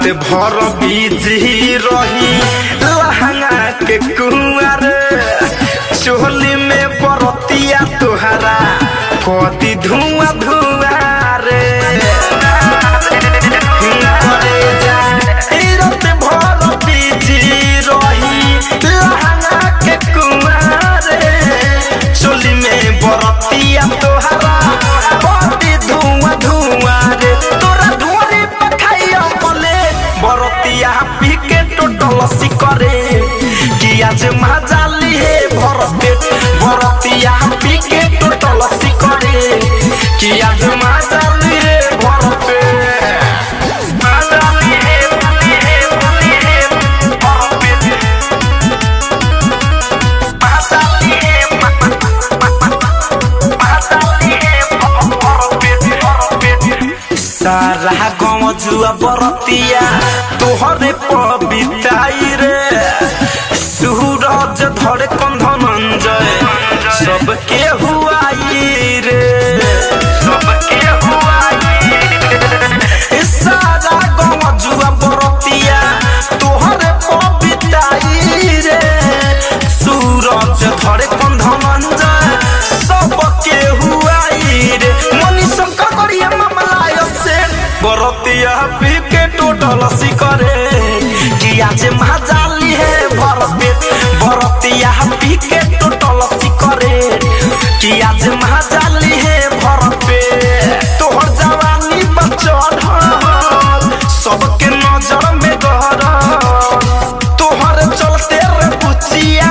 रात भर बिजी रही लहंगा के कुंवर चोली में बरतिया तुहरा कदी धुआं धुआं रे रात भर बिजी रही लहंगा के कुंवर चोली में बरतिया तुहरा कदी धुआं धुआं रे तोरा धुआं पखाइया बोले बरतिया पी के टोटल सिकरे कि आज मजाली है भरपेट बरतिया पी के टोटल सिकरे कि आज मजाली है भरपेट मजाली है भरपेट मजाली है भरपेट सारा गाँव जुआ बरतिया तोहरे पबिताई रे सूरज धरे कंधनंजय सबके हुआई रे सबके हुआई सारा गाँव जुआ बरतिया तोहरे पबिताई रे सूरज धरे कंधनंजय सबके हुआई रे मनी शंकर करिया मामला से बरतिया पी के टोटल सिकरे कि आज मजाली है भरपेट बरतिया पी के टोटल सिकरे कि आज मजाली है भरपेट तोहर जवानी बचल सबके नजर में गहर तोहर चलते रे बुचिया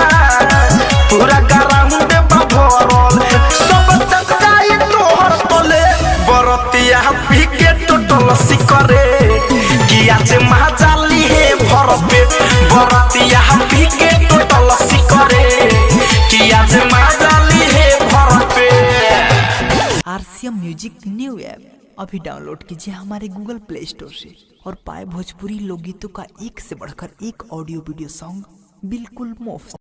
पूरा ग्राउंड में भरल सब चक जाई तोहर तले बरतिया पी के टोटल सिकरे कि आज मजाली है भरपेट बरतिया पी के टोटल सिकरे कि आज मजाली है भरपेट। आरसीएम म्यूजिक न्यू ऐप अभी डाउनलोड कीजिए हमारे गूगल प्ले स्टोर से और पाए भोजपुरी लोकगीतों का एक से बढ़कर एक ऑडियो वीडियो सॉन्ग बिल्कुल मुफ्त।